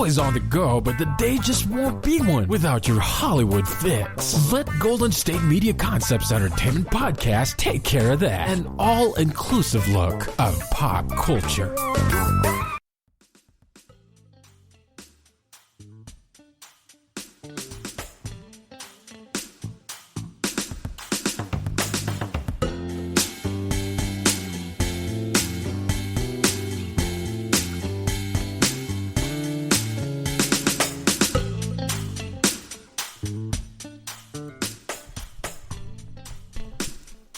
always on the go, but the day just won't be one without your Hollywood fix. Let Golden State Media Concepts Entertainment Podcast take care of that. An all-inclusive look of pop culture.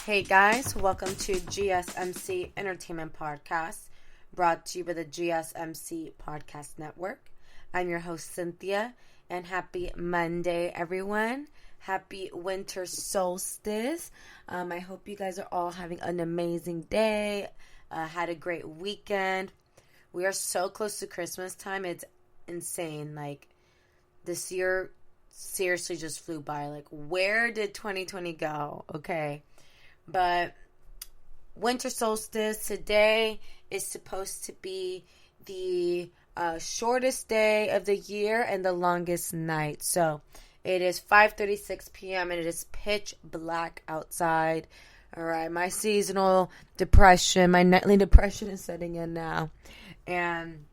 Hey guys, welcome to GSMC Entertainment Podcast, brought to you by the GSMC Podcast Network. I'm your host, Cynthia, and happy Monday, everyone. Happy winter solstice. I hope you guys are all having an amazing day, had a great weekend. We are so close to Christmas time. It's insane. Like, this year seriously just flew by. Like, where did 2020 go? Okay. But winter solstice today is supposed to be the shortest day of the year and the longest night. So it is 5:36 p.m. and it is pitch black outside. All right, my seasonal depression, my nightly depression is setting in now. And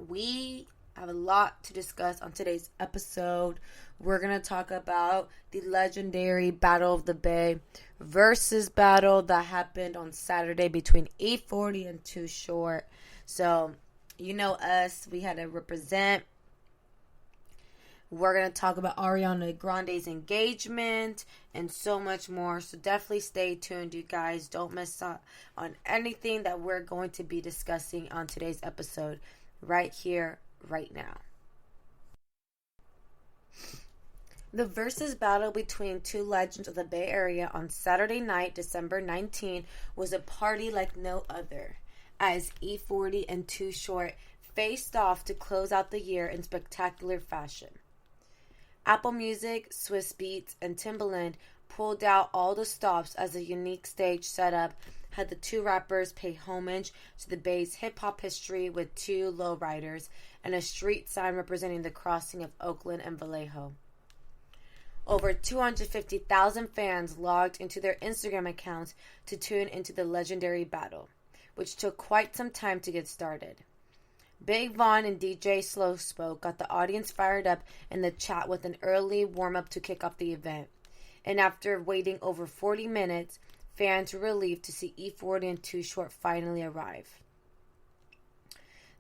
we have a lot to discuss on today's episode. We're going to talk about the legendary Battle of the Bay Verzuz Battle that happened on Saturday between E40 and Too Short. So, you know us, we had to represent. We're going to talk about Ariana Grande's engagement and so much more. So definitely stay tuned, you guys. Don't miss out on anything that we're going to be discussing on today's episode right here, right now. The Verzuz battle between two legends of the Bay Area on Saturday night, December 19, was a party like no other, as E40 and Too Short faced off to close out the year in spectacular fashion. Apple Music, Swiss Beats, and Timbaland pulled out all the stops as a unique stage setup had the two rappers pay homage to the Bay's hip-hop history with two lowriders and a street sign representing the crossing of Oakland and Vallejo. Over 250,000 fans logged into their Instagram accounts to tune into the legendary battle, which took quite some time to get started. Big Von and DJ Slowspoke got the audience fired up in the chat with an early warm-up to kick off the event. And after waiting over 40 minutes, fans were relieved to see E40 and Too Short finally arrive.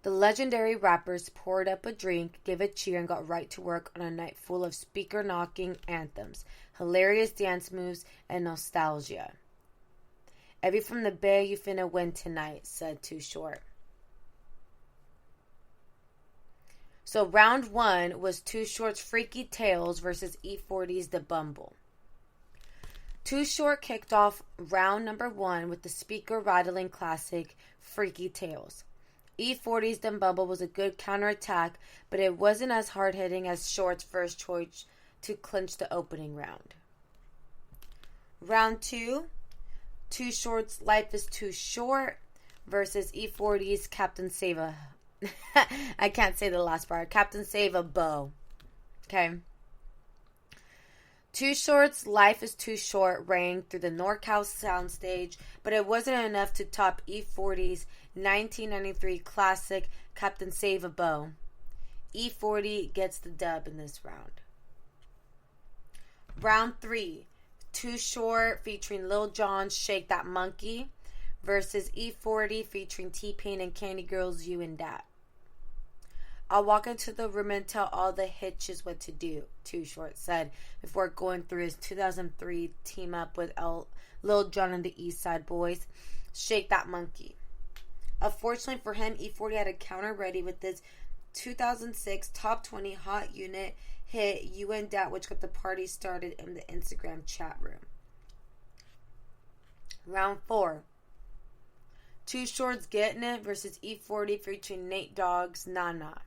The legendary rappers poured up a drink, gave a cheer, and got right to work on a night full of speaker-knocking anthems, hilarious dance moves, and nostalgia. "Every from the Bay, you finna win tonight," said Too Short. So round one was Too Short's Freaky Tales versus E40's The Bumble. Too Short kicked off round number one with the speaker-rattling classic Freaky Tales. E40's The Bumble was a good counterattack, but it wasn't as hard-hitting as Short's first choice to clinch the opening round. Round two, Too Short's Life is Too Short versus E40's Captain Save a... I can't say the last part. Captain Save a Bow. Okay. Too Short's Life is Too Short rang through the NorCal soundstage, but it wasn't enough to top E40's 1993 classic Captain Save a Bow. E40 gets the dub in this round. Round 3, Too Short featuring Lil Jon's Shake That Monkey versus E40 featuring T-Pain and Candy Girl's You and Dat. "I'll walk into the room and tell all the hitches what to do," Too Short said before going through his 2003 team up with Lil Jon and the East Side Boys, Shake That Monkey. Unfortunately for him, E40 had a counter ready with his 2006 Top 20 Hot Unit hit You and Dat, which got the party started in the Instagram chat room. Round 4. Too Short's Getting It versus E40 featuring Nate Dogg's Nah Nah.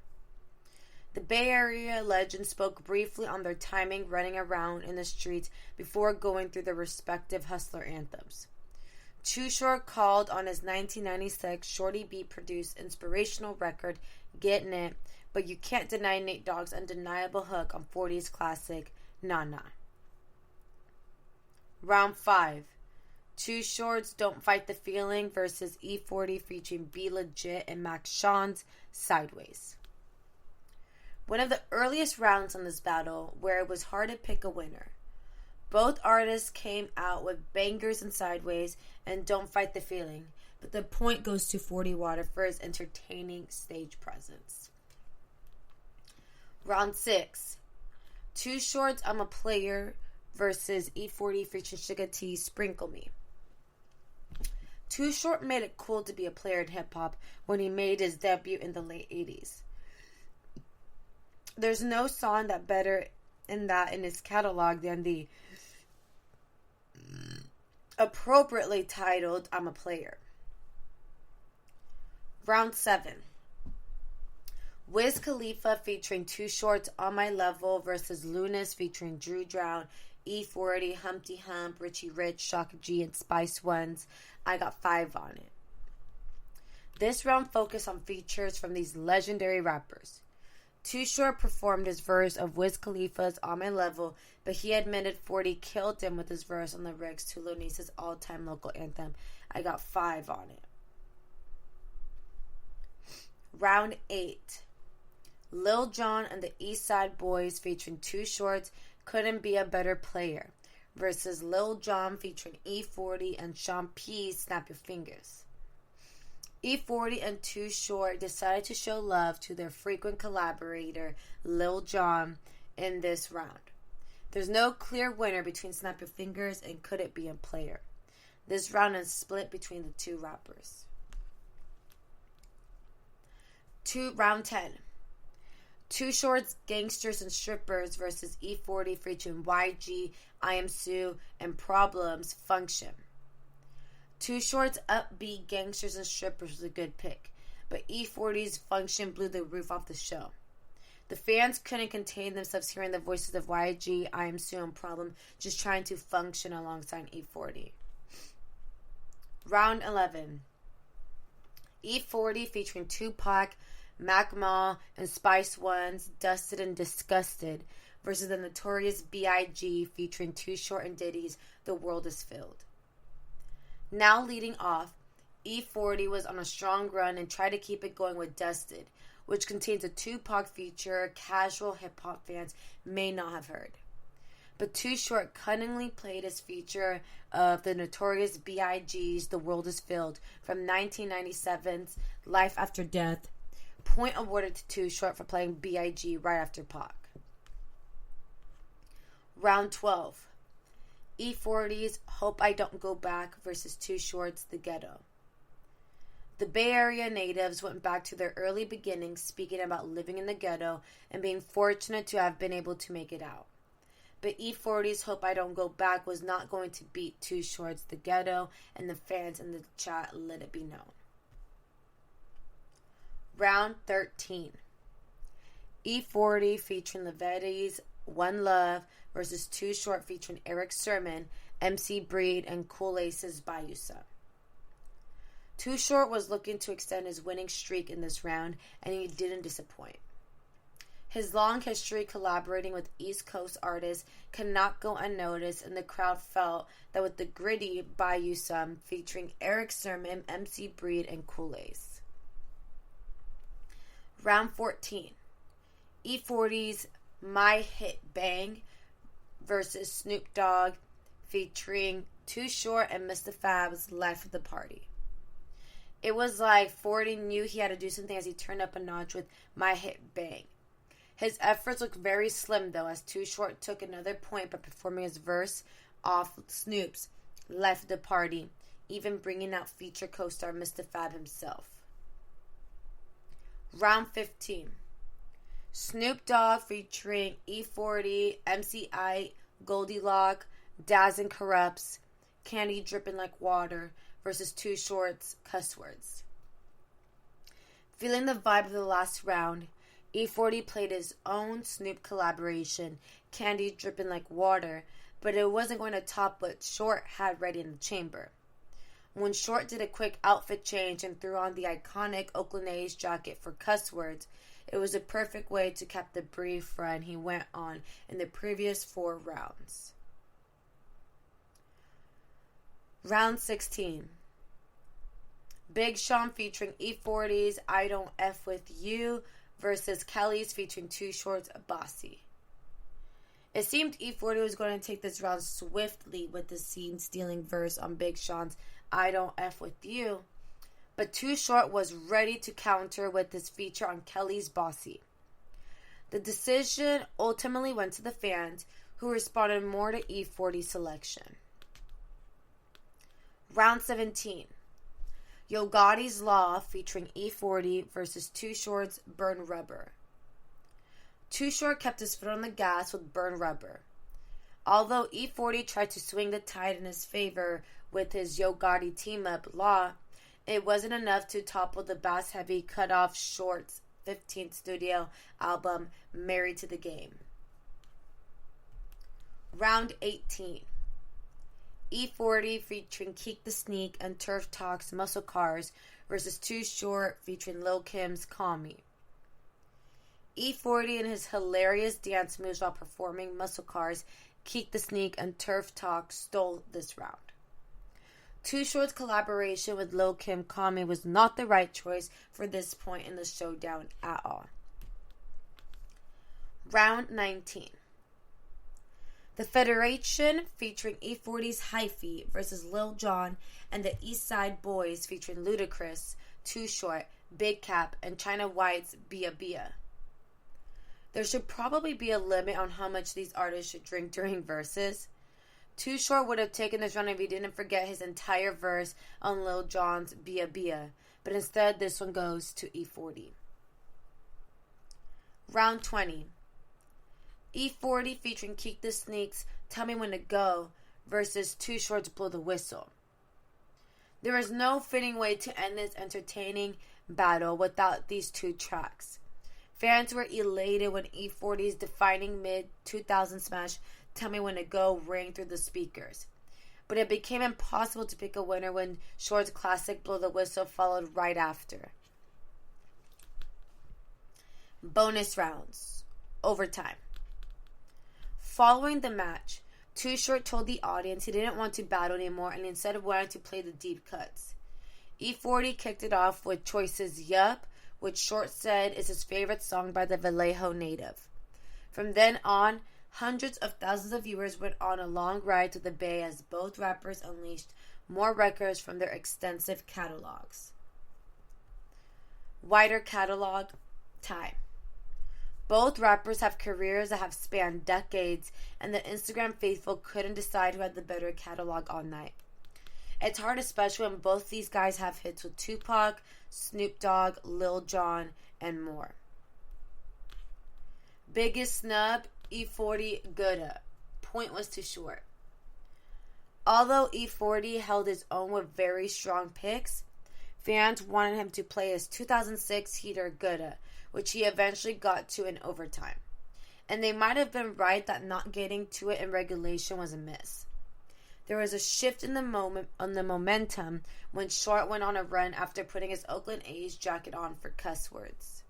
The Bay Area legends spoke briefly on their timing running around in the streets before going through their respective hustler anthems. Too Short called on his 1996 Shorty Beat produced inspirational record, Getting It, but you can't deny Nate Dogg's undeniable hook on 40's classic, Nah Nah. Round 5. Too Short's Don't Fight the Feeling versus E40 featuring Be Legit and Max Sean's Sideways. One of the earliest rounds on this battle where it was hard to pick a winner. Both artists came out with bangers in Sideways and Don't Fight the Feeling, but the point goes to 40 Water for his entertaining stage presence. Round 6. Too Short's I'm a Player versus E40 featuring Sugar T Sprinkle Me. Too Short made it cool to be a player in hip-hop when he made his debut in the late 80s. There's no song that better in his catalog than the appropriately titled I'm a Player. Round 7. Wiz Khalifa featuring Too Short's On My Level versus Lunas featuring Drew Drown, E40, Humpty Hump, Richie Rich, Shaka G, and Spice Ones. I got 5 on it. This round focused on features from these legendary rappers. Too Short performed his verse of Wiz Khalifa's On My Level, but he admitted 40 killed him with his verse on the lyrics to Lunis's all-time local anthem. I got 5 on it. Round 8. Lil Jon and the East Side Boys featuring Too Short's Couldn't Be a Better Player versus Lil Jon featuring E40 and Sean P's Snap Your Fingers. E40 and Too Short decided to show love to their frequent collaborator Lil Jon in this round. There's no clear winner between Snap Your Fingers and Could It Be a Player. This round is split between the two rappers. Round 10. Too Short's Gangsters and Strippers versus E40 featuring YG, I Am Sue, and Problems Function. Too Short's upbeat Gangsters and Strippers was a good pick, but E40's Function blew the roof off the show. The fans couldn't contain themselves hearing the voices of YG, I Am Sue, and Problem just trying to function alongside E40. Round 11. E40 featuring Tupac, Mac Mall, and Spice One's Dusted and Disgusted versus the Notorious B.I.G. featuring Too Short and Diddy's The World Is Filled. Now leading off, E40 was on a strong run and tried to keep it going with Dusted, which contains a Tupac feature casual hip-hop fans may not have heard. But Too Short cunningly played his feature of the Notorious B.I.G.'s The World Is Filled from 1997's Life After Death. Point awarded to Too Short for playing B.I.G. right after Pac. Round 12. E40's Hope I Don't Go Back versus Too Short's The Ghetto. The Bay Area natives went back to their early beginnings speaking about living in the ghetto and being fortunate to have been able to make it out. But E40's Hope I Don't Go Back was not going to beat Too Short's The Ghetto, and the fans in the chat let it be known. Round 13. E40 featuring Levetti's One Love versus Too Short featuring Eric Sermon, MC Breed, and Kool Ace's Bayou Son. Too Short was looking to extend his winning streak in this round, and he didn't disappoint. His long history collaborating with East Coast artists cannot go unnoticed, and the crowd felt that with the gritty Bayou Son featuring Eric Sermon, MC Breed, and Kool Ace. Round 14. E40's My Hit Bang versus Snoop Dogg featuring Too Short and Mr. Fab's Life of the Party. It was like 40 knew he had to do something as he turned up a notch with My Hit Bang. His efforts looked very slim though, as Too Short took another point by performing his verse off Snoop's Life of the Party, even bringing out feature co-star Mr. Fab himself. Round 15. Snoop Dogg featuring E40, MCI, Goldilocks, Daz and Corrupts, Candy Dripping Like Water versus Too Short's Cuss Words. Feeling the vibe of the last round, E40 played his own Snoop collaboration, Candy Dripping Like Water, but it wasn't going to top what Short had ready in the chamber. When Short did a quick outfit change and threw on the iconic Oakland A's jacket for Cuss Words, It was a perfect way to cap the brief run he went on in the previous 4 rounds. Round 16. Big Sean featuring E40's I Don't F With You versus Kelly's featuring Too Short's Bossy. It seemed E40 was going to take this round swiftly with the scene-stealing verse on Big Sean's I Don't F With You, but Too Short was ready to counter with his feature on Kelly's Bossy. The decision ultimately went to the fans, who responded more to E40's selection. Round 17. Yo Gotti's Law featuring E40 versus Too Short's Burn Rubber. Too Short kept his foot on the gas with Burn Rubber. Although E40 tried to swing the tide in his favor with his Yo Gotti team-up Law, it wasn't enough to topple the bass-heavy cut-off Short's 15th studio album, Married to the Game. Round 18. E40 featuring Keek the Sneak and Turf Talk's Muscle Cars versus Too Short featuring Lil Kim's Call Me. E40 and his hilarious dance moves while performing Muscle Cars, Keek the Sneak, and Turf Talk stole this round. Too Short's collaboration with Lil Kim Call Me was not the right choice for this point in the showdown at all. Round 19. The Federation featuring E40's Hyphy versus Lil Jon and the East Side Boys featuring Ludacris, Too Short, Big Cap, and China White's Bia Bia. There should probably be a limit on how much these artists should drink during verses. Too Short would have taken this round if he didn't forget his entire verse on Lil Jon's Bia Bia, but instead this one goes to E40. Round 20. E40 featuring Keek the Sneak's Tell Me When to Go versus Too Short's Blow the Whistle. There is no fitting way to end this entertaining battle without these two tracks. Fans were elated when E40's defining mid-2000 smash Tell Me When to Go rang through the speakers. But it became impossible to pick a winner when Short's classic Blow the Whistle followed right after. Bonus rounds. Overtime. Following the match, Too Short told the audience he didn't want to battle anymore and instead wanted to play the deep cuts. E40 kicked it off with Choice's Yup, which Short said is his favorite song by the Vallejo native. From then on, hundreds of thousands of viewers went on a long ride to the Bay as both rappers unleashed more records from their extensive catalogs. Wider catalog, time. Both rappers have careers that have spanned decades, and the Instagram faithful couldn't decide who had the better catalog all night. It's hard, especially when both these guys have hits with Tupac, Snoop Dogg, Lil Jon, and more. Biggest snub, E40 Gudda. Point was too short. Although E40 held his own with very strong picks, fans wanted him to play his 2006 heater Gudda, which he eventually got to in overtime. And they might have been right that not getting to it in regulation was a miss. There was a shift in the momentum when Short went on a run after putting his Oakland A's jacket on for cuss words.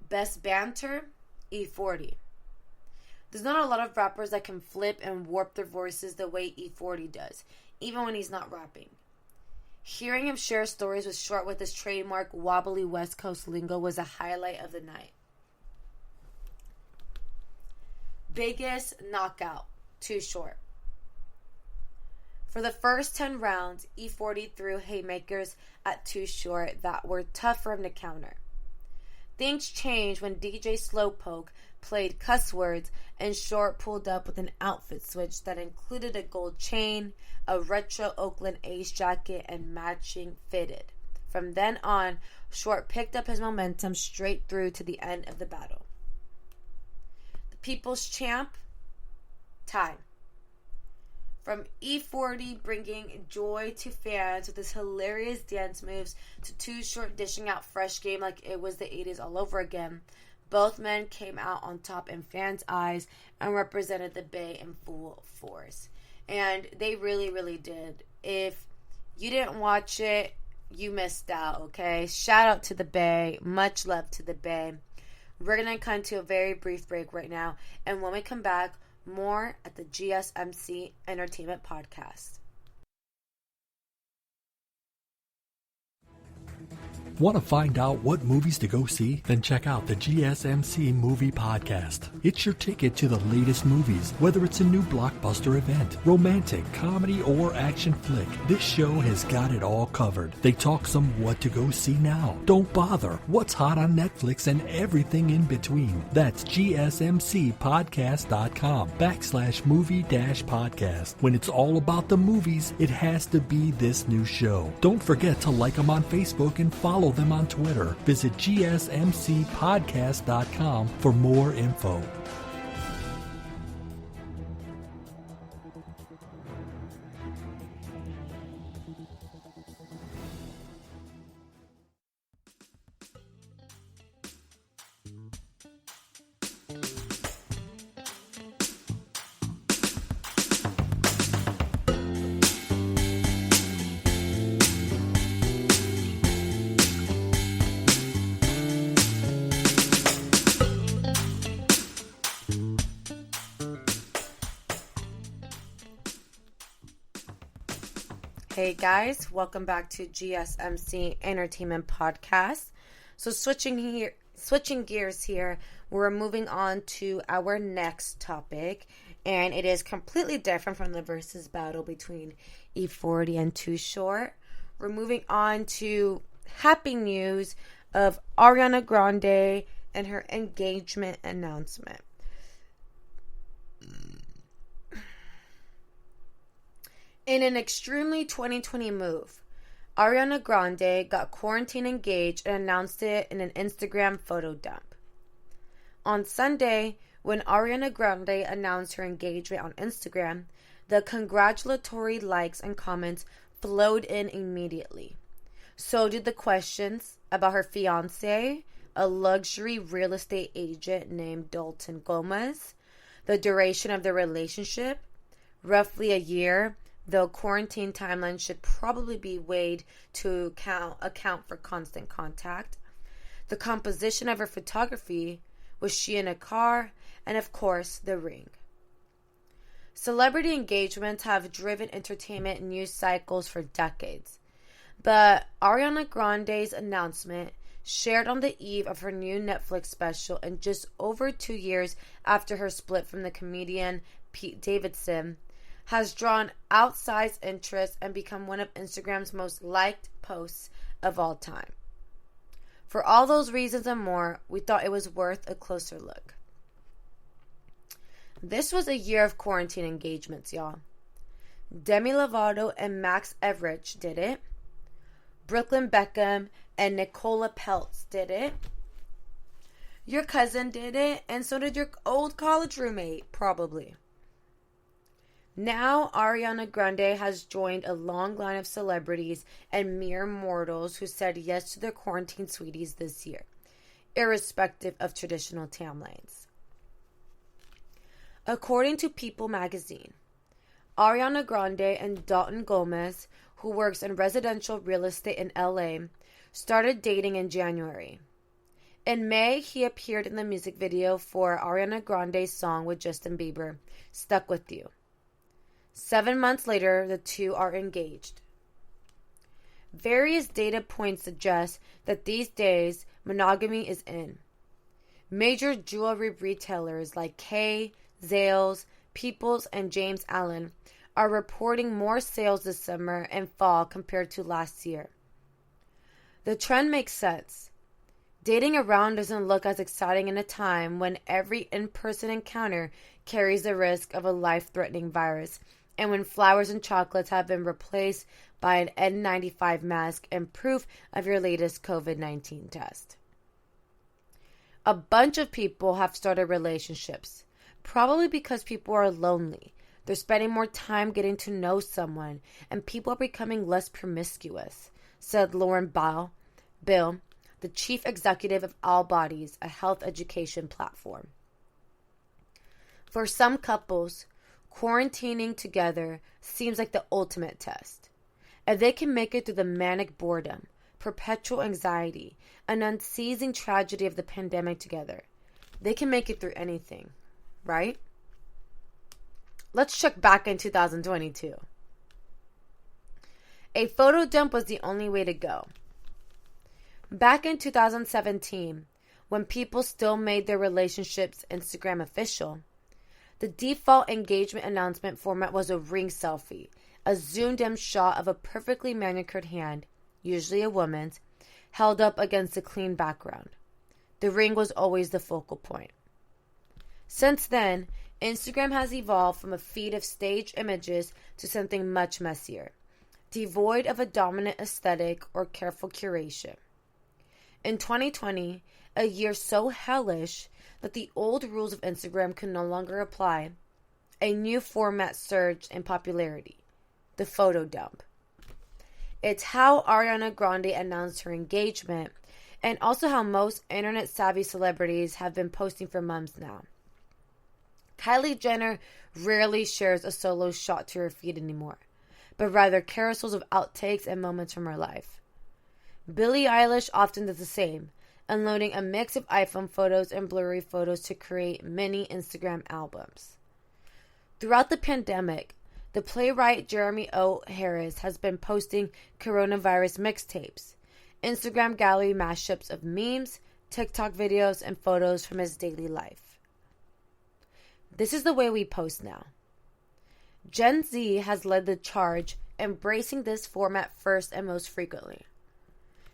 Best banter, E40. There's not a lot of rappers that can flip and warp their voices the way E40 does, even when he's not rapping. Hearing him share stories with Short with his trademark wobbly West Coast lingo was a highlight of the night. Biggest knockout, Too Short. For the first 10 rounds, E40 threw haymakers at Too Short that were tough for him to counter. Things changed when DJ Slowpoke played cuss words and Short pulled up with an outfit switch that included a gold chain, a retro Oakland A's jacket, and matching fitted. From then on, Short picked up his momentum straight through to the end of the battle. The People's Champ, time. From E40 bringing joy to fans with his hilarious dance moves to Too Short dishing out fresh game like it was the 80s all over again, both men came out on top in fans' eyes and represented the Bay in full force. And they really, really did. If you didn't watch it, you missed out, okay? Shout out to the Bay. Much love to the Bay. We're going to come to a very brief break right now. And when we come back, more at the GSMC Entertainment Podcast. Want to find out what movies to go see? Then check out the GSMC Movie Podcast. It's your ticket to the latest movies, whether it's a new blockbuster event, romantic, comedy, or action flick. This show has got it all covered. They talk some what to go see now. Don't bother. What's hot on Netflix and everything in between. That's gsmcpodcast.com/movie-podcast. When it's all about the movies, it has to be this new show. Don't forget to like them on Facebook and follow them on Twitter. Visit gsmcpodcast.com for more info. Hey guys, welcome back to GSMC Entertainment Podcast. So switching gears here, we're moving on to our next topic, and it is completely different from the Verzuz Battle between E40 and Too Short. We're moving on to happy news of Ariana Grande and her engagement announcement. In an extremely 2020 move, Ariana Grande got quarantine engaged and announced it in an Instagram photo dump. On Sunday, when Ariana Grande announced her engagement on Instagram, the congratulatory likes and comments flowed in immediately. So did the questions about her fiancé, a luxury real estate agent named Dalton Gomez, the duration of the relationship, roughly a year, though quarantine timeline should probably be weighed to account for constant contact. The composition of her photography, was she in a car, and of course, the ring. Celebrity engagements have driven entertainment news cycles for decades, but Ariana Grande's announcement, shared on the eve of her new Netflix special and just over 2 years after her split from the comedian Pete Davidson, has drawn outsized interest and become one of Instagram's most liked posts of all time. For all those reasons and more, we thought it was worth a closer look. This was a year of quarantine engagements, y'all. Demi Lovato and Max Everich did it. Brooklyn Beckham and Nicola Peltz did it. Your cousin did it, and so did your old college roommate, probably. Now, Ariana Grande has joined a long line of celebrities and mere mortals who said yes to their quarantine sweeties this year, irrespective of traditional timelines. According to People magazine, Ariana Grande and Dalton Gomez, who works in residential real estate in LA, started dating in January. In May, he appeared in the music video for Ariana Grande's song with Justin Bieber, Stuck With You. 7 months later, the two are engaged. Various data points suggest that these days, monogamy is in. Major jewelry retailers like Kay, Zales, Peoples, and James Allen are reporting more sales this summer and fall compared to last year. The trend makes sense. Dating around doesn't look as exciting in a time when every in-person encounter carries the risk of a life-threatening virus, and when flowers and chocolates have been replaced by an N95 mask and proof of your latest COVID-19 test. A bunch of people have started relationships, probably because people are lonely. They're spending more time getting to know someone, and people are becoming less promiscuous, said Lauren Bill, the chief executive of All Bodies, a health education platform. For some couples, quarantining together seems like the ultimate test. If they can make it through the manic boredom, perpetual anxiety, and unceasing tragedy of the pandemic together, they can make it through anything, right? Let's check back in 2022. A photo dump was the only way to go. Back in 2017, when people still made their relationships Instagram official, the default engagement announcement format was a ring selfie, a zoomed-in shot of a perfectly manicured hand, usually a woman's, held up against a clean background. The ring was always the focal point. Since then, Instagram has evolved from a feed of staged images to something much messier, devoid of a dominant aesthetic or careful curation. In 2020, a year so hellish that the old rules of Instagram can no longer apply, a new format surged in popularity, the photo dump. It's how Ariana Grande announced her engagement, and also how most internet-savvy celebrities have been posting for months now. Kylie Jenner rarely shares a solo shot to her feed anymore, but rather carousels of outtakes and moments from her life. Billie Eilish often does the same, unloading a mix of iPhone photos and blurry photos to create mini Instagram albums. Throughout the pandemic, the playwright Jeremy O. Harris has been posting coronavirus mixtapes, Instagram gallery mashups of memes, TikTok videos, and photos from his daily life. This is the way we post now. Gen Z has led the charge, embracing this format first and most frequently.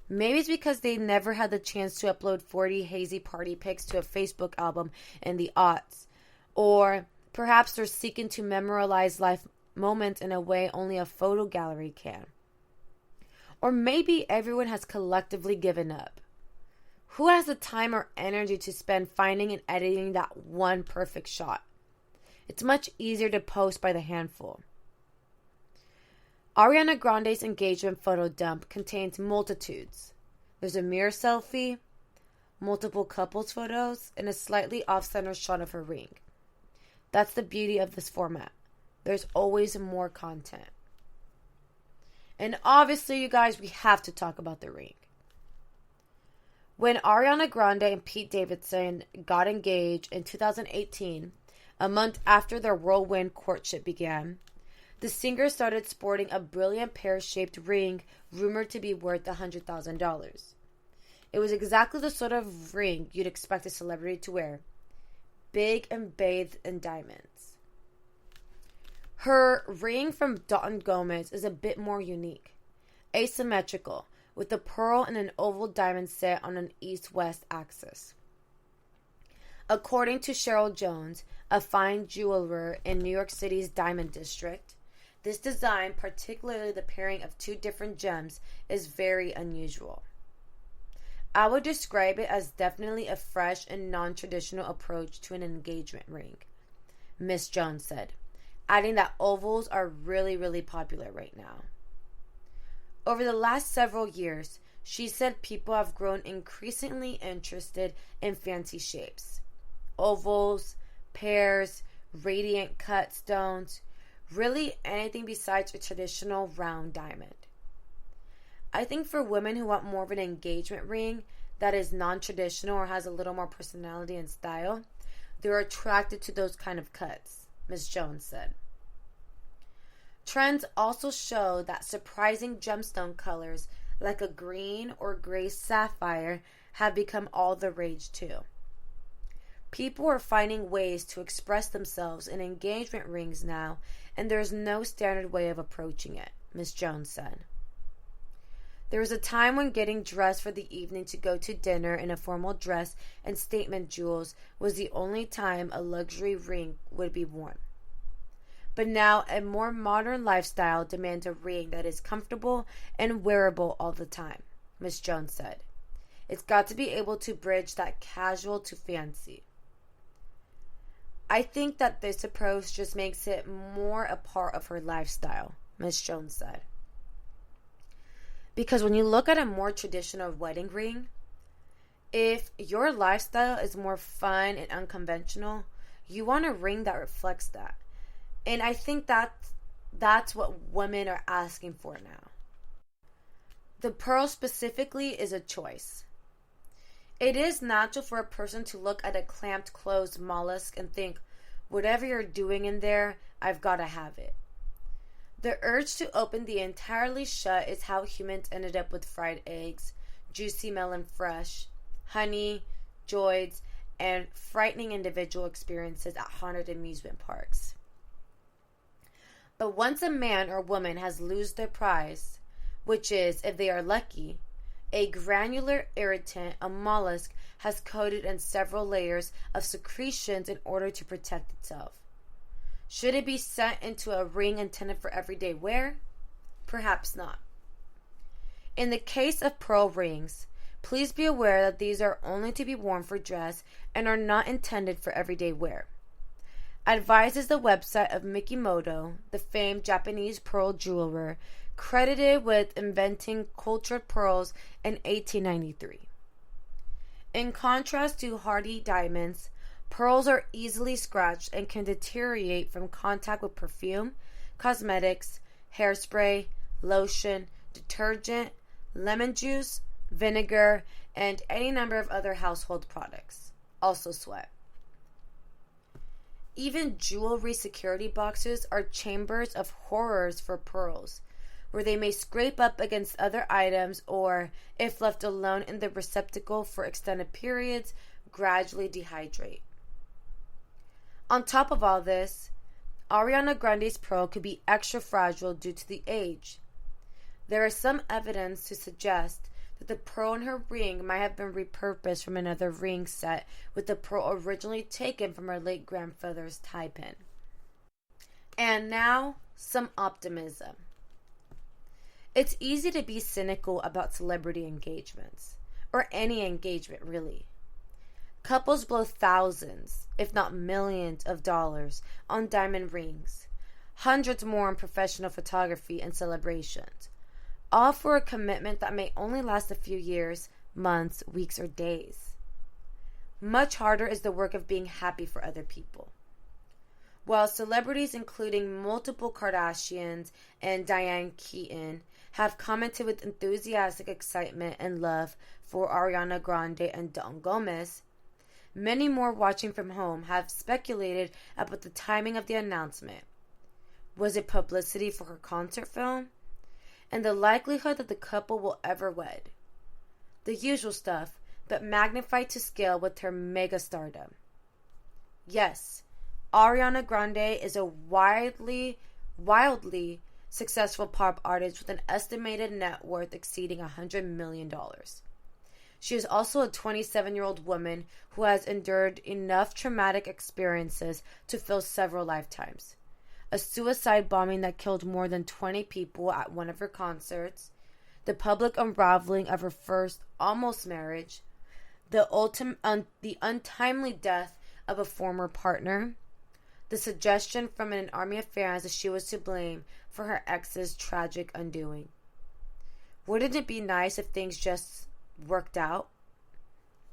Maybe it's because they never had the chance to upload 40 hazy party pics to a Facebook album in the aughts, or perhaps they're seeking to memorialize life moments in a way only a photo gallery can. Or maybe everyone has collectively given up. Who has the time or energy to spend finding and editing that one perfect shot? It's much easier to post by the handful. Ariana Grande's engagement photo dump contains multitudes. There's a mirror selfie, multiple couples photos, and a slightly off-center shot of her ring. That's the beauty of this format. There's always more content. And obviously, you guys, we have to talk about the ring. When Ariana Grande and Pete Davidson got engaged in 2018, a month after their whirlwind courtship began, the singer started sporting a brilliant pear-shaped ring rumored to be worth $100,000. It was exactly the sort of ring you'd expect a celebrity to wear, big and bathed in diamonds. Her ring from Dalton Gomez is a bit more unique, asymmetrical, with a pearl and an oval diamond set on an east-west axis. According to Cheryl Jones, a fine jeweler in New York City's Diamond District, this design, particularly the pairing of two different gems, is very unusual. I would describe it as definitely a fresh and non-traditional approach to an engagement ring, Miss Jones said, adding that ovals are really, really popular right now. Over the last several years, she said people have grown increasingly interested in fancy shapes. Ovals, pears, radiant cut stones, really anything besides a traditional round diamond. I think for women who want more of an engagement ring that is non-traditional or has a little more personality and style, they're attracted to those kind of cuts, Ms. Jones said. Trends also show that surprising gemstone colors like a green or gray sapphire have become all the rage too. People are finding ways to express themselves in engagement rings now, and there's no standard way of approaching it, Ms. Jones said. There was a time when getting dressed for the evening to go to dinner in a formal dress and statement jewels was the only time a luxury ring would be worn. But now a more modern lifestyle demands a ring that is comfortable and wearable all the time, Ms. Jones said. It's got to be able to bridge that casual to fancy. I think that this approach just makes it more a part of her lifestyle, Ms. Jones said. Because when you look at a more traditional wedding ring, if your lifestyle is more fun and unconventional, you want a ring that reflects that. And I think that's what women are asking for now. The pearl specifically is a choice. It is natural for a person to look at a clamped closed mollusk and think, whatever you're doing in there, I've got to have it. The urge to open the entirely shut is how humans ended up with fried eggs, juicy melon fresh, honey, joids, and frightening individual experiences at haunted amusement parks. But once a man or woman has lost their prize, which is, if they are lucky, a granular irritant, a mollusk has coated in several layers of secretions in order to protect itself. Should it be sent into a ring intended for everyday wear? Perhaps not. In the case of pearl rings, please be aware that these are only to be worn for dress and are not intended for everyday wear. Advises the website of Mikimoto, the famed Japanese pearl jeweler, credited with inventing cultured pearls in 1893. In contrast to hardy diamonds, pearls are easily scratched and can deteriorate from contact with perfume, cosmetics, hairspray, lotion, detergent, lemon juice, vinegar, and any number of other household products. Also sweat. Even jewelry security boxes are chambers of horrors for pearls, where they may scrape up against other items or, if left alone in the receptacle for extended periods, gradually dehydrate. On top of all this, Ariana Grande's pearl could be extra fragile due to the age. There is some evidence to suggest that the pearl in her ring might have been repurposed from another ring set, with the pearl originally taken from her late grandfather's tie pin. And now, some optimism. It's easy to be cynical about celebrity engagements, or any engagement really. Couples blow thousands, if not millions of dollars on diamond rings, hundreds more on professional photography and celebrations, all for a commitment that may only last a few years, months, weeks, or days. Much harder is the work of being happy for other people. While celebrities including multiple Kardashians and Diane Keaton have commented with enthusiastic excitement and love for Ariana Grande and Don Gomez, many more watching from home have speculated about the timing of the announcement. Was it publicity for her concert film? And the likelihood that the couple will ever wed. The usual stuff, but magnified to scale with her mega stardom. Yes, Ariana Grande is a wildly successful pop artist with an estimated net worth exceeding $100 million. She is also a 27-year-old woman who has endured enough traumatic experiences to fill several lifetimes. A suicide bombing that killed more than 20 people at one of her concerts, the public unraveling of her first almost marriage, the untimely death of a former partner, the suggestion from an army of fans that she was to blame for her ex's tragic undoing. Wouldn't it be nice if things just worked out?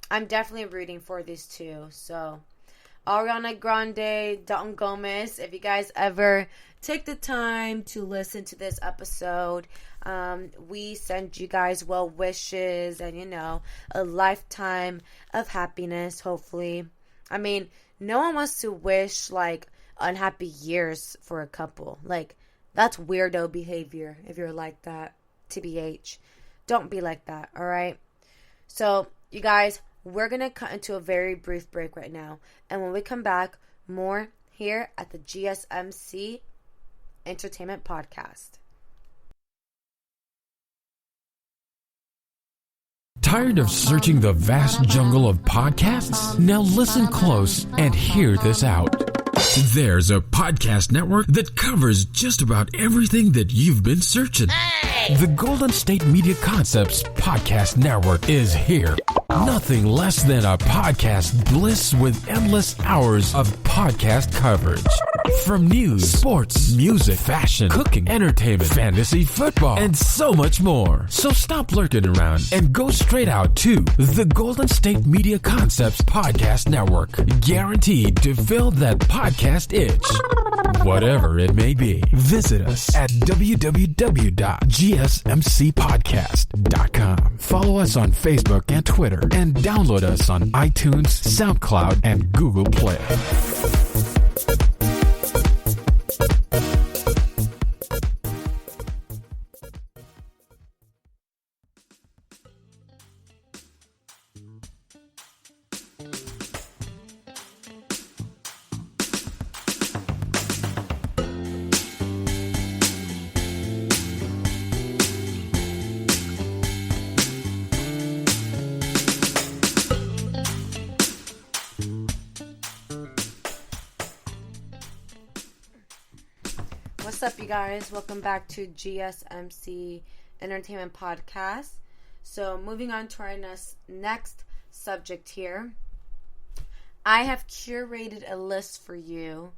I'm definitely rooting for these two. So, Ariana Grande, Don Gomez, if you guys ever take the time to listen to this episode, we send you guys well wishes and, a lifetime of happiness, hopefully. I mean, no one wants to wish, unhappy years for a couple. That's weirdo behavior if you're like that, TBH. Don't be like that, alright? So, you guys, we're going to cut into a very brief break right now. And when we come back, more here at the GSMC Entertainment Podcast. Tired of searching the vast jungle of podcasts? Now listen close and hear this out. There's a podcast network that covers just about everything that you've been searching. Hey! The Golden State Media Concepts Podcast Network is here. Nothing less than a podcast bliss with endless hours of podcast coverage. From news, sports, music, fashion, cooking, entertainment, fantasy, football, and so much more. So stop lurking around and go straight out to the Golden State Media Concepts Podcast Network. Guaranteed to fill that podcast itch. Whatever it may be. Visit us at www.gsmcpodcast.com. Follow us on Facebook and Twitter, and download us on iTunes, SoundCloud, and Google Play. What's up, you guys? Welcome back to GSMC Entertainment Podcast. So, moving on to our next subject here. I have curated a list for you,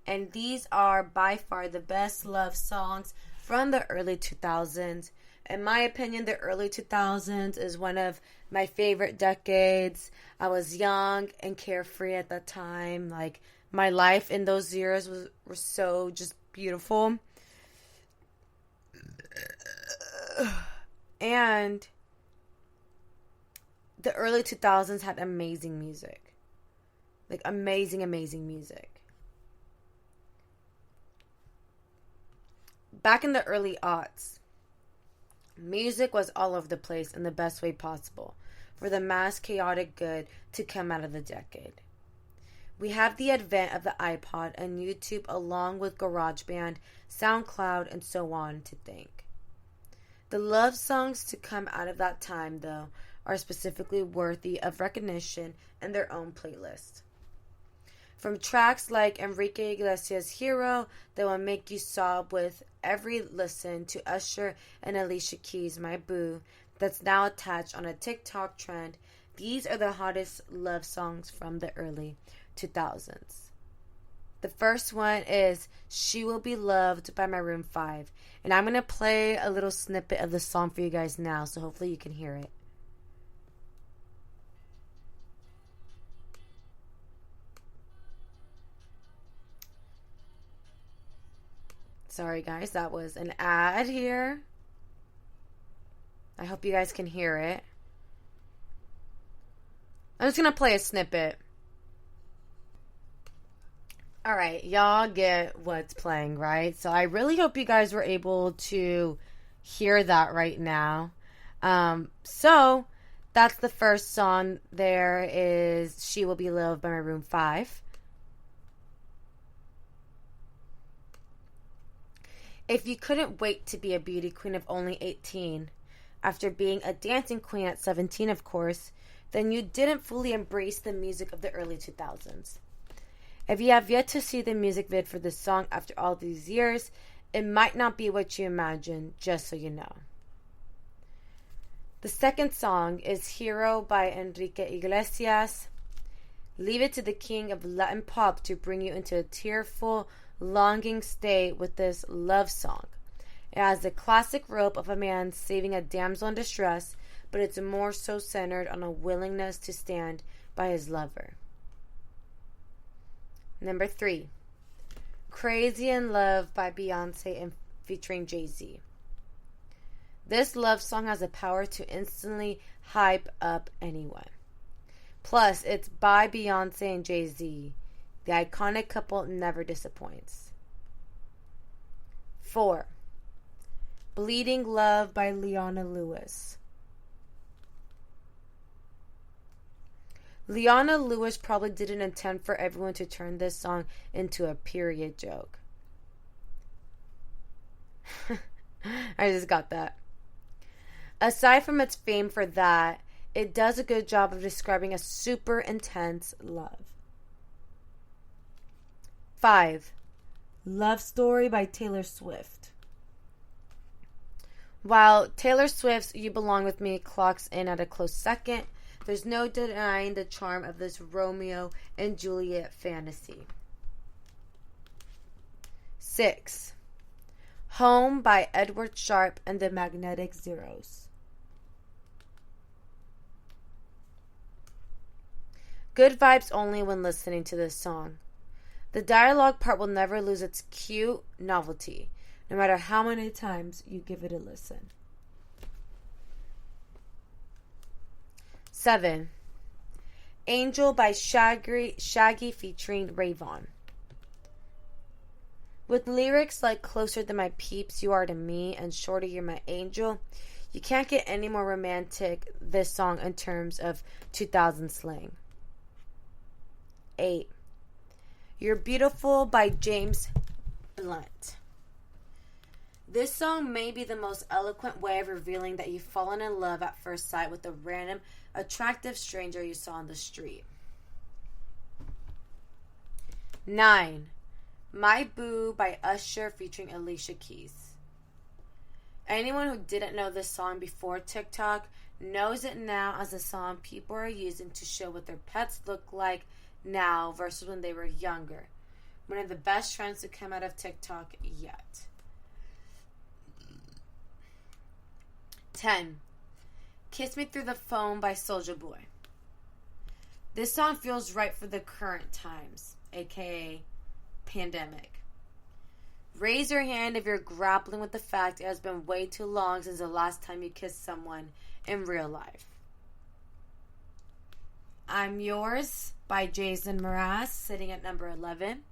and these are by far the best love songs from the early 2000s. In my opinion, the early 2000s is one of my favorite decades. I was young and carefree at that time. Like, my life in those years was so just beautiful. And the early 2000s had amazing music. Like, amazing music. Back in the early aughts, music was all over the place in the best way possible for the mass chaotic good to come out of the decade. We have the advent of the iPod and YouTube along with GarageBand, SoundCloud, and so on to thank. The love songs to come out of that time, though, are specifically worthy of recognition in their own playlist. From tracks like Enrique Iglesias' Hero that will make you sob with every listen to Usher and Alicia Keys' My Boo that's now attached on a TikTok trend, these are the hottest love songs from the early 2000s. The first one is She Will Be Loved by Maroon 5. And I'm going to play a little snippet of the song for you guys now, so hopefully you can hear it. Sorry guys, that was an ad here. I hope you guys can hear it. I'm just going to play a snippet. Alright, y'all get what's playing, right? So I really hope you guys were able to hear that right now. So that's the first song. There is She Will Be Loved by Maroon 5. If you couldn't wait to be a beauty queen of only 18, after being a dancing queen at 17, of course, then you didn't fully embrace the music of the early 2000s. If you have yet to see the music vid for this song after all these years, it might not be what you imagine, just so you know. The second song is Hero by Enrique Iglesias. Leave it to the king of Latin pop to bring you into a tearful, longing state with this love song. It has the classic rope of a man saving a damsel in distress, but it's more so centered on a willingness to stand by his lover. Number 3, Crazy in Love by Beyonce and featuring Jay-Z. This love song has the power to instantly hype up anyone. Plus, it's by Beyonce and Jay-Z. The iconic couple never disappoints. 4, Bleeding Love by Leona Lewis. Leona Lewis probably didn't intend for everyone to turn this song into a period joke. I just got that. Aside from its fame for that, it does a good job of describing a super intense love. 5, Love Story by Taylor Swift. While Taylor Swift's You Belong With Me clocks in at a close second, there's no denying the charm of this Romeo and Juliet fantasy. 6. Home by Edward Sharpe and the Magnetic Zeros. Good vibes only when listening to this song. The dialogue part will never lose its cute novelty, no matter how many times you give it a listen. 7. Angel by Shaggy featuring Rayvon. With lyrics like "Closer than my peeps, you are to me," and "Shorty, you're my angel," you can't get any more romantic this song in terms of 2000 slang. 8. You're Beautiful by James Blunt. This song may be the most eloquent way of revealing that you've fallen in love at first sight with a random, attractive stranger you saw on the street. 9. My Boo by Usher featuring Alicia Keys. Anyone who didn't know this song before TikTok knows it now as a song people are using to show what their pets look like now versus when they were younger. One of the best trends to come out of TikTok yet. 10. Kiss Me Through the Phone by Soulja Boy. This song feels right for the current times, aka pandemic. Raise your hand if you're grappling with the fact it has been way too long since the last time you kissed someone in real life. I'm Yours by Jason Mraz, sitting at number 11.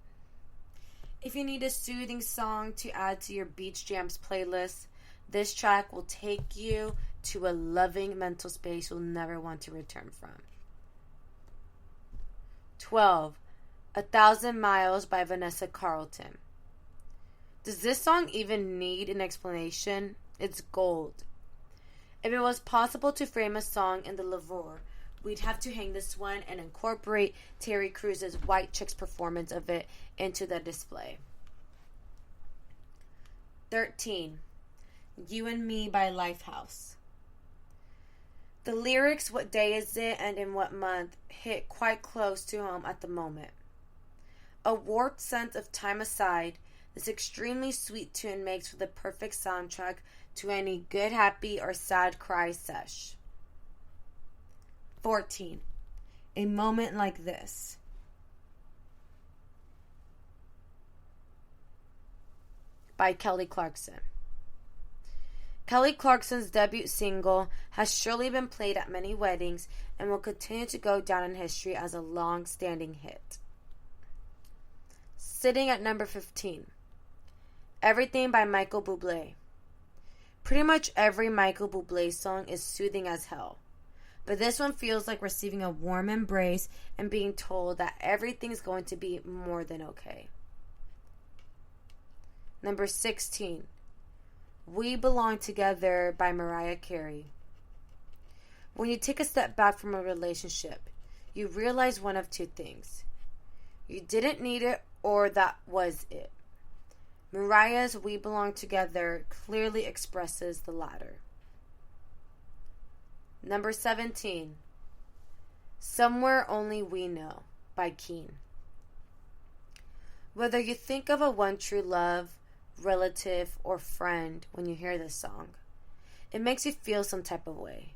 If you need a soothing song to add to your Beach Jams playlist, this track will take you to a loving mental space you'll never want to return from. 12. 1,000 Miles by Vanessa Carlton. Does this song even need an explanation? It's gold. If it was possible to frame a song in the lavore, we'd have to hang this one and incorporate Terry Crews's White Chicks performance of it into the display. 13. You and Me by Lifehouse. The lyrics, "What day is it and in what month," hit quite close to home at the moment. A warped sense of time aside, this extremely sweet tune makes for the perfect soundtrack to any good, happy, or sad cry sesh. 14. A Moment Like This. By Kelly Clarkson. Kelly Clarkson's debut single has surely been played at many weddings and will continue to go down in history as a long-standing hit. Sitting at number 15. Everything by Michael Bublé. Pretty much every Michael Bublé song is soothing as hell, but this one feels like receiving a warm embrace and being told that everything's going to be more than okay. Number 16. We Belong Together by Mariah Carey. When you take a step back from a relationship, you realize one of two things. You didn't need it, or that was it. Mariah's We Belong Together clearly expresses the latter. Number 17. Somewhere Only We Know by Keen. Whether you think of a one true love, relative, or friend when you hear this song, it makes you feel some type of way.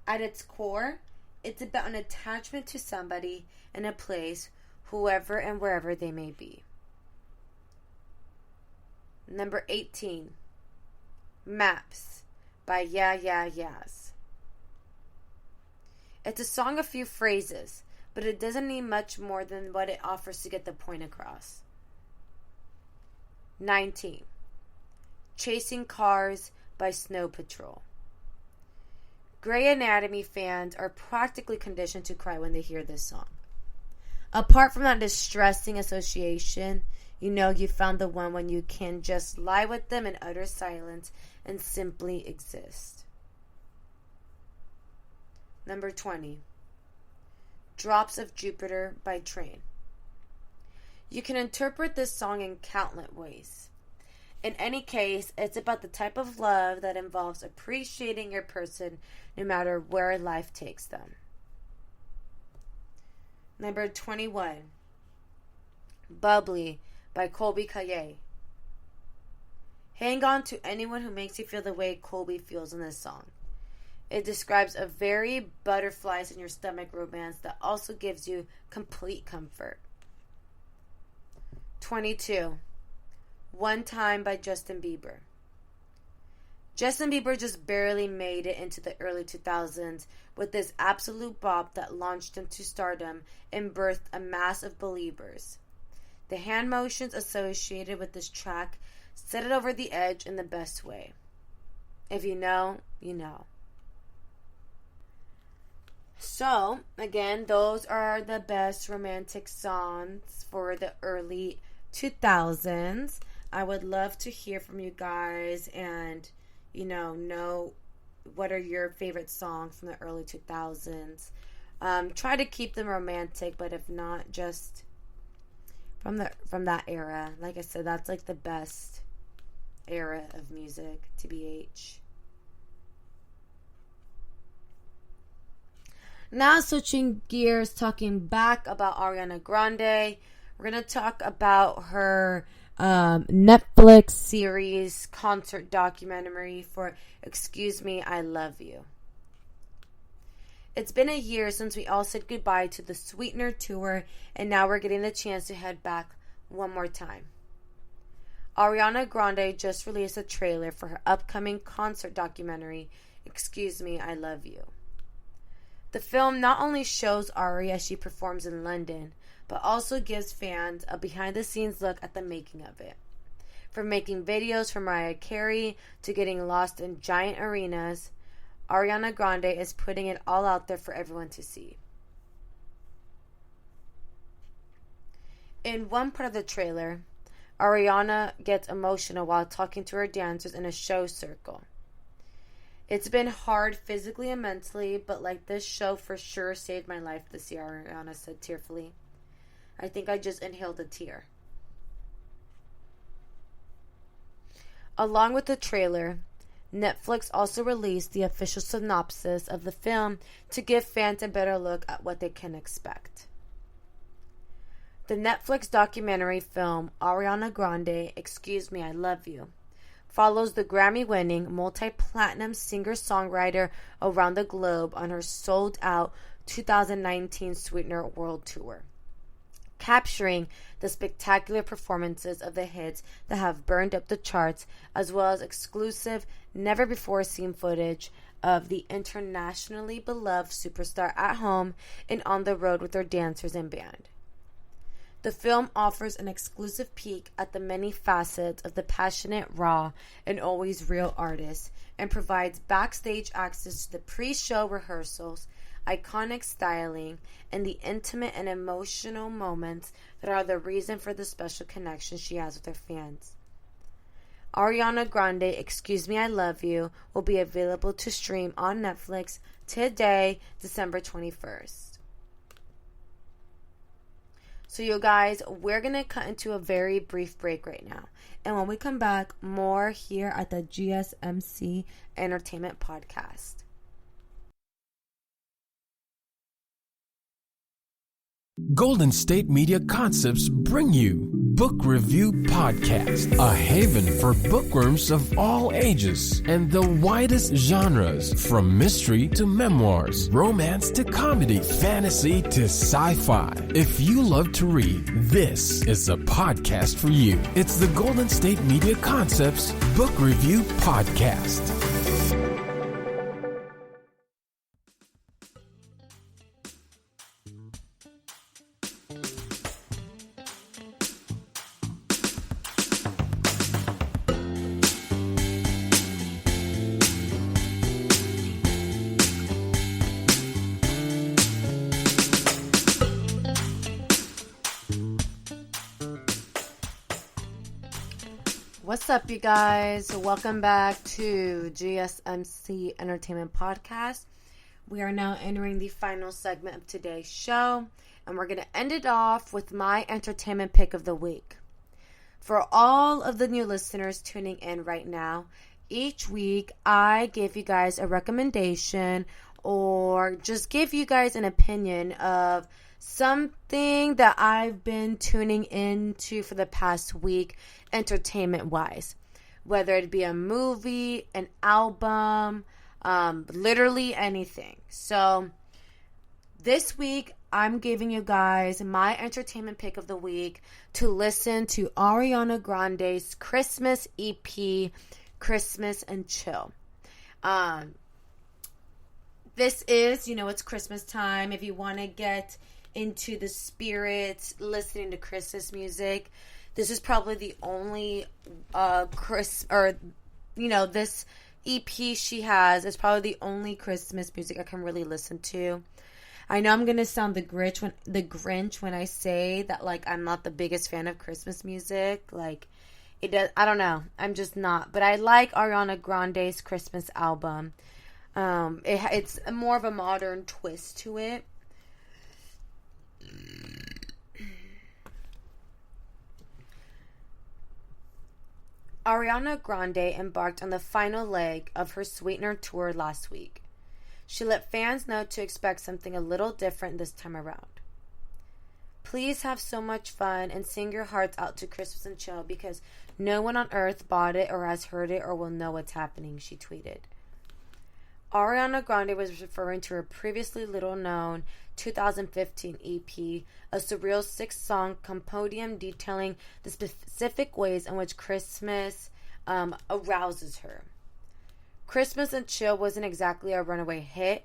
At its core, it's about an attachment to somebody and a place, whoever and wherever they may be. Number 18. Maps by Yeah Yeah Yeahs. It's a song of few phrases, but it doesn't need much more than what it offers to get the point across. 19. Chasing Cars by Snow Patrol. Grey Anatomy fans are practically conditioned to cry when they hear this song. Apart from that distressing association, you know you found the one when you can just lie with them in utter silence and simply exist. Number 20. Drops of Jupiter by Train. You can interpret this song in countless ways. In any case, it's about the type of love that involves appreciating your person no matter where life takes them. Number 21. Bubbly by Colby Kaye. Hang on to anyone who makes you feel the way Colby feels in this song. It describes a very butterflies in your stomach romance that also gives you complete comfort. 22. One Time by Justin Bieber. Justin Bieber just barely made it into the early 2000s with this absolute bop that launched him to stardom and birthed a mass of believers. The hand motions associated with this track set it over the edge in the best way. If you know, you know. So, again, those are the best romantic songs for the early 2000s. I would love to hear from you guys and, know what are your favorite songs from the early 2000s. Try to keep them romantic, but if not, just from that era. Like I said, that's like the best era of music, TBH. Now switching gears, talking back about Ariana Grande. We're going to talk about her Netflix series concert documentary for Excuse Me, I Love You. It's been a year since we all said goodbye to the Sweetener tour, and now we're getting the chance to head back one more time. Ariana Grande just released a trailer for her upcoming concert documentary, Excuse Me, I Love You. The film not only shows Ari as she performs in London, but also gives fans a behind-the-scenes look at the making of it. From making videos for Mariah Carey to getting lost in giant arenas, Ariana Grande is putting it all out there for everyone to see. In one part of the trailer, Ariana gets emotional while talking to her dancers in a show circle. It's been hard physically and mentally, but like this show for sure saved my life this year, Ariana said tearfully. I think I just inhaled a tear. Along with the trailer, Netflix also released the official synopsis of the film to give fans a better look at what they can expect. The Netflix documentary film Ariana Grande, Excuse Me, I Love You, follows the Grammy-winning multi-platinum singer-songwriter around the globe on her sold-out 2019 Sweetener World Tour, capturing the spectacular performances of the hits that have burned up the charts, as well as exclusive, never-before-seen footage of the internationally beloved superstar at home and on the road with her dancers and band. The film offers an exclusive peek at the many facets of the passionate, raw, and always real artist, and provides backstage access to the pre-show rehearsals, iconic styling, and the intimate and emotional moments that are the reason for the special connection she has with her fans. Ariana Grande, Excuse Me, I Love You, will be available to stream on Netflix today, December 21st. So you guys, we're going to cut into a very brief break right now. And when we come back, more here at the GSMC Entertainment Podcast. Golden State Media Concepts bring you Book Review Podcast, a haven for bookworms of all ages and the widest genres, from mystery to memoirs, romance to comedy, fantasy to sci-fi. If you love to read, this is a podcast for you. It's the Golden State Media Concepts Book Review Podcast. What's up, you guys? Welcome back to GSMC Entertainment Podcast. We are now entering the final segment of today's show, and we're going to end it off with my entertainment pick of the week. For all of the new listeners tuning in right now, each week I give you guys a recommendation or just give you guys an opinion of something that I've been tuning into for the past week, entertainment-wise. Whether it be a movie, an album, literally anything. So, this week, I'm giving you guys my entertainment pick of the week to listen to Ariana Grande's Christmas EP, Christmas and Chill. This is, it's Christmas time. If you want to get into the spirit, listening to Christmas music, this is probably the only this EP she has is probably the only Christmas music I can really listen to. I know I'm gonna sound the Grinch when I say that, like, I'm not the biggest fan of Christmas music. Like, it does. I don't know. I'm just not. But I like Ariana Grande's Christmas album. It's more of a modern twist to it. Ariana Grande embarked on the final leg of her Sweetener tour last week. She let fans know to expect something a little different this time around. Please have so much fun and sing your hearts out to Christmas and Chill because no one on earth bought it or has heard it or will know what's happening, she tweeted. Ariana Grande was referring to her previously little-known 2015 EP, a surreal 6-song compendium detailing the specific ways in which Christmas arouses her. Christmas and Chill wasn't exactly a runaway hit.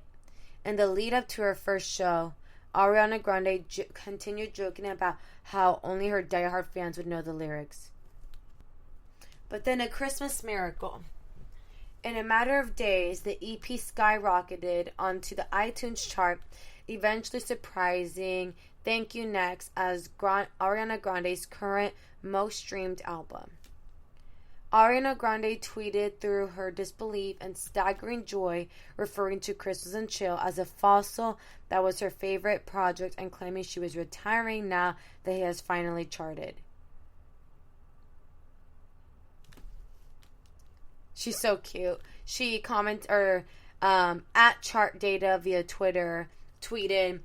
In the lead-up to her first show, Ariana Grande continued joking about how only her diehard fans would know the lyrics. But then a Christmas miracle. In a matter of days, the EP skyrocketed onto the iTunes chart, eventually surprising Thank You Next as Ariana Grande's current most streamed album. Ariana Grande tweeted through her disbelief and staggering joy, referring to Christmas and Chill as a fossil that was her favorite project and claiming she was retiring now that he has finally charted. She's so cute. She commented at Chart Data via Twitter tweeted,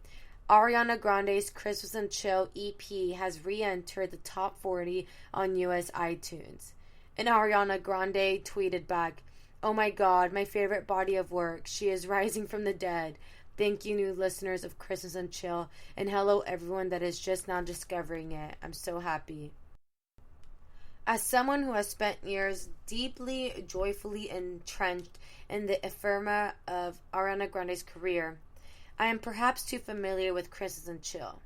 Ariana Grande's Christmas and Chill EP has re-entered the top 40 on US iTunes. And Ariana Grande tweeted back, oh my god, my favorite body of work. She is rising from the dead. Thank you, new listeners of Christmas and Chill. And hello, everyone that is just now discovering it. I'm so happy. As someone who has spent years deeply, joyfully entrenched in the ephemera of Ariana Grande's career, I am perhaps too familiar with Christmas and Chill,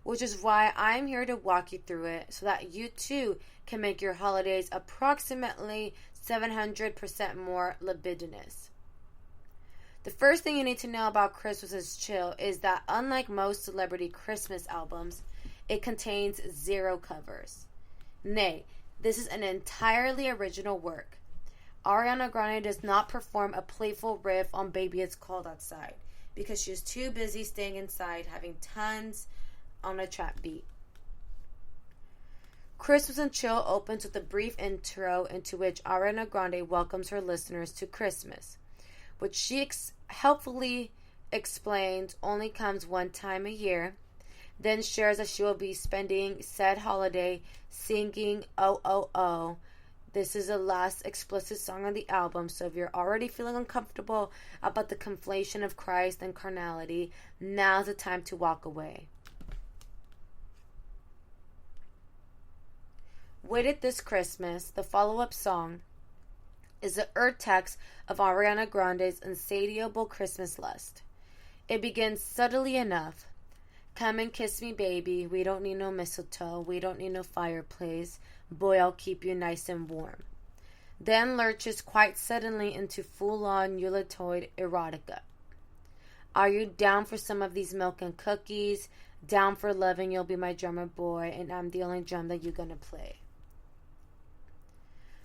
which is why I'm here to walk you through it so that you too can make your holidays approximately 700% more libidinous. The first thing you need to know about Christmas and Chill is that unlike most celebrity Christmas albums, it contains 0 covers. Nay, this is an entirely original work. Ariana Grande does not perform a playful riff on Baby It's Cold Outside because she is too busy staying inside having tons on a trap beat. Christmas and Chill opens with a brief intro into which Ariana Grande welcomes her listeners to Christmas, which she helpfully explains only comes one time a year, then shares that she will be spending said holiday singing Oh Oh Oh. This is the last explicit song on the album, so if you're already feeling uncomfortable about the conflation of Christ and carnality, now's the time to walk away. With It This Christmas, the follow-up song, is the text of Ariana Grande's insatiable Christmas lust. It begins subtly enough. Come and kiss me, baby. We don't need no mistletoe. We don't need no fireplace. Boy, I'll keep you nice and warm. Then lurches quite suddenly into full-on ulitoid erotica. Are you down for some of these milk and cookies? Down for loving, you'll be my drummer boy, and I'm the only drum that you're gonna play.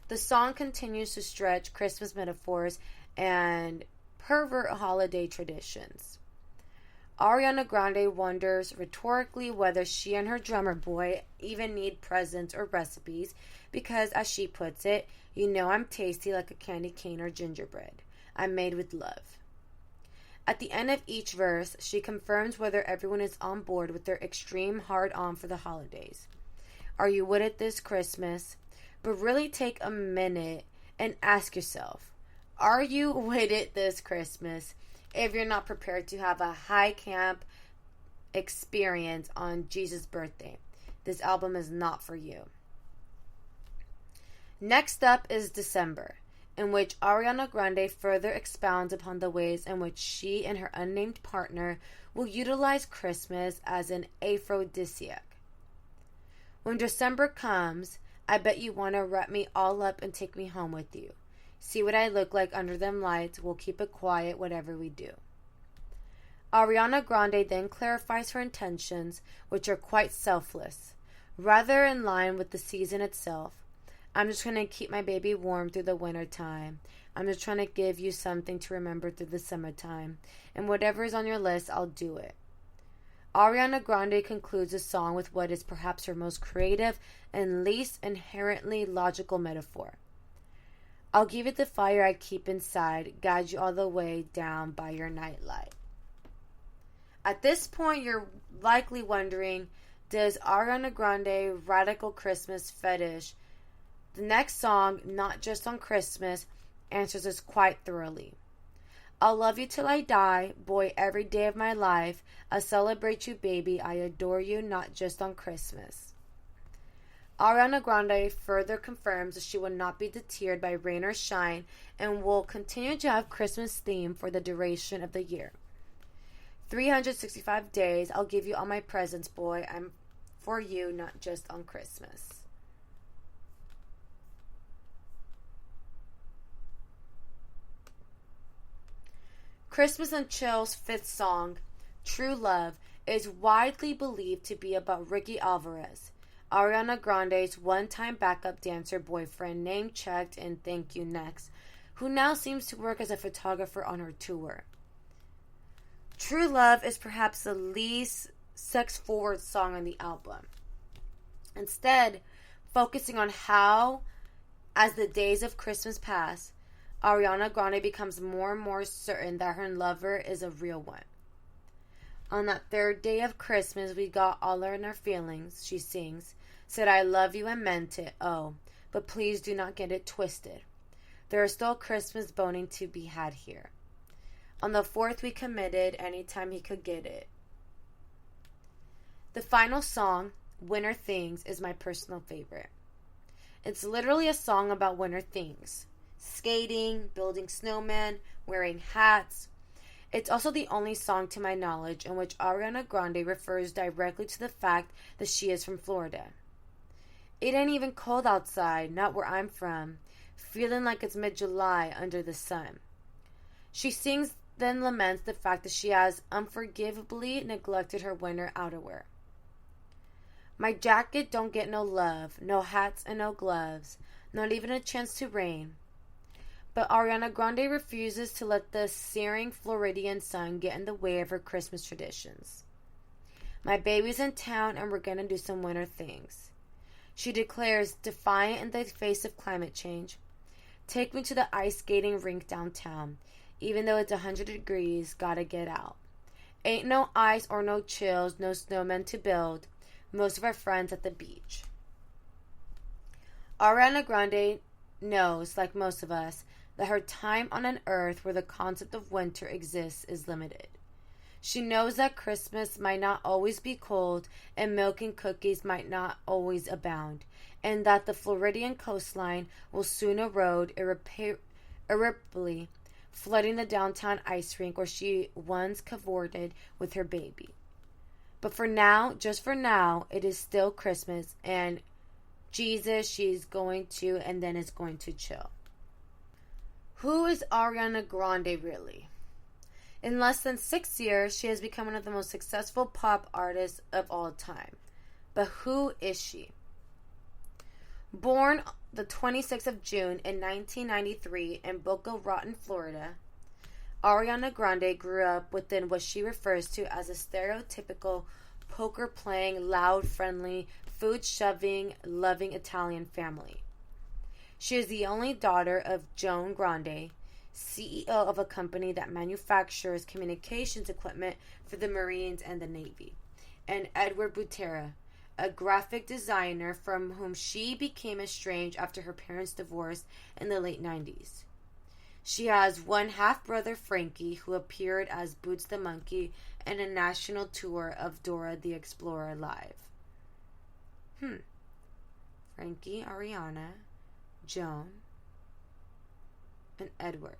The song continues to stretch Christmas metaphors and pervert holiday traditions. Ariana Grande wonders rhetorically whether she and her drummer boy even need presents or recipes because, as she puts it, you know I'm tasty like a candy cane or gingerbread. I'm made with love. At the end of each verse, she confirms whether everyone is on board with their extreme hard-on for the holidays. Are you with it this Christmas? But really take a minute and ask yourself, are you with it this Christmas if you're not prepared to have a high camp experience on Jesus' birthday? This album is not for you. Next up is December, in which Ariana Grande further expounds upon the ways in which she and her unnamed partner will utilize Christmas as an aphrodisiac. When December comes, I bet you want to wrap me all up and take me home with you. See what I look like under them lights. We'll keep it quiet, whatever we do. Ariana Grande then clarifies her intentions, which are quite selfless, rather in line with the season itself. I'm just going to keep my baby warm through the winter time. I'm just trying to give you something to remember through the summertime. And whatever is on your list, I'll do it. Ariana Grande concludes the song with what is perhaps her most creative and least inherently logical metaphor. I'll give it the fire I keep inside, guide you all the way down by your nightlight. At this point, you're likely wondering, does Ariana Grande radical Christmas fetish? The next song, Not Just on Christmas, answers this quite thoroughly. I'll love you till I die, boy, every day of my life. I celebrate you, baby. I adore you, not just on Christmas. Ariana Grande further confirms that she will not be deterred by rain or shine and will continue to have Christmas theme for the duration of the year. 365 days, I'll give you all my presents, boy. I'm for you, not just on Christmas. Christmas and Chill's fifth song, True Love, is widely believed to be about Ricky Alvarez, Ariana Grande's one-time backup dancer boyfriend, name-checked in Thank You Next, who now seems to work as a photographer on her tour. True Love is perhaps the least sex-forward song on the album. Instead, focusing on how, as the days of Christmas pass, Ariana Grande becomes more and more certain that her lover is a real one. On that third day of Christmas, we got all in our feelings, she sings. Said I love you and meant it, oh, but please do not get it twisted. There is still Christmas boning to be had here. On the fourth, we committed anytime he could get it. The final song, Winter Things, is my personal favorite. It's literally a song about winter things. Skating, building snowmen, wearing hats. It's also the only song to my knowledge in which Ariana Grande refers directly to the fact that she is from Florida. It ain't even cold outside, not where I'm from, feeling like it's mid-July under the sun. She sings, then laments the fact that she has unforgivably neglected her winter outerwear. My jacket don't get no love, no hats and no gloves, not even a chance to rain. But Ariana Grande refuses to let the searing Floridian sun get in the way of her Christmas traditions. My baby's in town and we're gonna do some winter things. She declares, defiant in the face of climate change, take me to the ice skating rink downtown. Even though it's 100 degrees, gotta get out. Ain't no ice or no chills, no snowmen to build. Most of our friends at the beach. Ariana Grande knows, like most of us, that her time on an earth where the concept of winter exists is limited. She knows that Christmas might not always be cold and milk and cookies might not always abound, and that the Floridian coastline will soon erode irreparably, flooding the downtown ice rink where she once cavorted with her baby. But for now, just for now, it is still Christmas, and Jesus, she's going to and then is going to chill. Who is Ariana Grande really? In less than 6 years, she has become one of the most successful pop artists of all time. But who is she? Born the 26th of June in 1993 in Boca Raton, Florida, Ariana Grande grew up within what she refers to as a stereotypical poker-playing, loud, friendly, food-shoving, loving Italian family. She is the only daughter of Joan Grande, CEO of a company that manufactures communications equipment for the Marines and the Navy, and Edward Butera, a graphic designer from whom she became estranged after her parents' divorce in the late 90s. She has one half-brother, Frankie, who appeared as Boots the Monkey in a national tour of Dora the Explorer live. Frankie, Ariana, Joan, and Edward.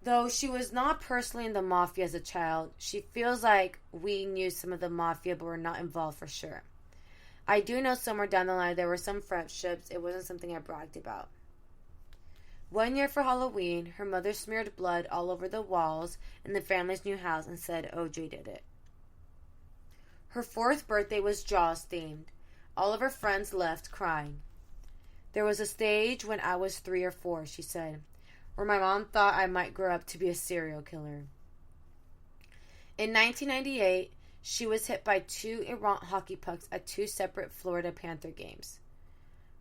Though she was not personally in the mafia as a child, she feels like we knew some of the mafia but were not involved for sure. I do know somewhere down the line there were some friendships. It wasn't something I bragged about. One year for Halloween, her mother smeared blood all over the walls in the family's new house and said OJ did it. Her 4th birthday was Jaws themed. All of her friends left crying. There was a stage when I was 3 or 4, she said, where my mom thought I might grow up to be a serial killer. In 1998, she was hit by 2 errant hockey pucks at 2 separate Florida Panther games.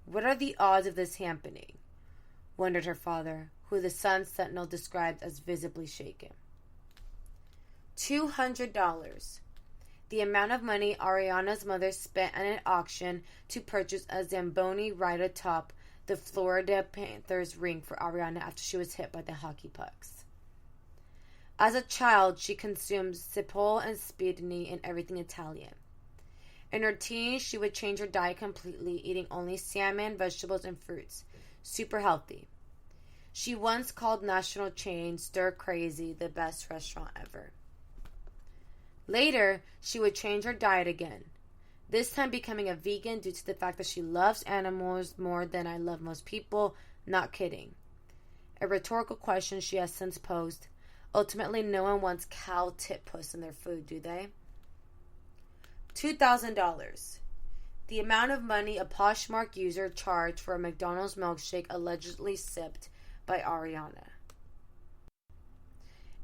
What are the odds of this happening? Wondered her father, who the Sun-Sentinel described as visibly shaken. $200. The amount of money Ariana's mother spent at an auction to purchase a Zamboni right atop the Florida Panthers ring for Ariana after she was hit by the hockey pucks. As a child, she consumed Cipoll and Spidini and everything Italian. In her teens, she would change her diet completely, eating only salmon, vegetables, and fruits. Super healthy. She once called national chain Stir Crazy the best restaurant ever. Later, she would change her diet again, this time becoming a vegan due to the fact that she loves animals more than I love most people. Not kidding. A rhetorical question she has since posed. Ultimately, no one wants cow tit puss in their food, do they? $2,000. The amount of money a Poshmark user charged for a McDonald's milkshake allegedly sipped by Ariana.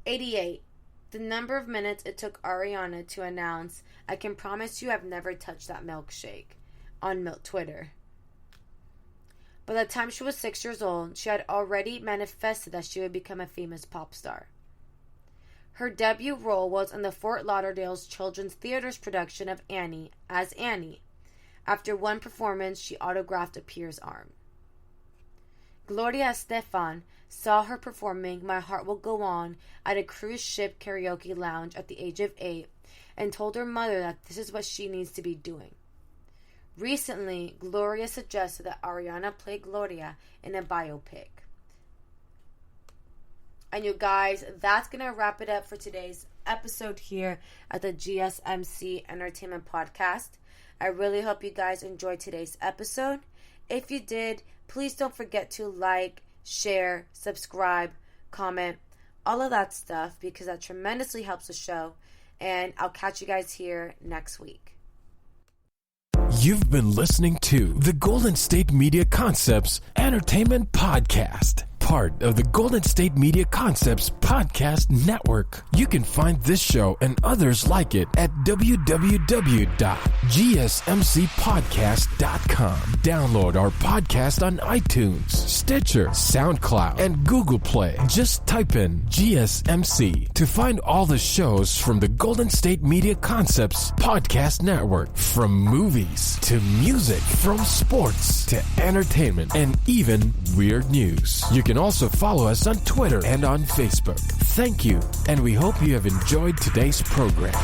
88. The number of minutes it took Ariana to announce, "I can promise you I've never touched that milkshake," on Twitter. By the time she was 6 years old, she had already manifested that she would become a famous pop star. Her debut role was in the Fort Lauderdale's Children's Theater's production of Annie as Annie. After one performance, she autographed a peer's arm. Gloria Estefan saw her performing My Heart Will Go On at a cruise ship karaoke lounge at the age of 8 and told her mother that this is what she needs to be doing. Recently, Gloria suggested that Ariana play Gloria in a biopic. And you guys, that's going to wrap it up for today's episode here at the GSMC Entertainment Podcast. I really hope you guys enjoyed today's episode. If you did, please don't forget to like, share, subscribe, comment, all of that stuff, because that tremendously helps the show. And I'll catch you guys here next week. You've been listening to the Golden State Media Concepts Entertainment Podcast, part of the Golden State Media Concepts Podcast Network. You can find this show and others like it at www.gsmcpodcast.com. Download our podcast on iTunes, Stitcher, SoundCloud, and Google Play. Just type in GSMC to find all the shows from the Golden State Media Concepts Podcast Network, from movies to music, from sports to entertainment, and even weird news. You can also follow us on Twitter and on Facebook. Thank you, and we hope you have enjoyed today's program.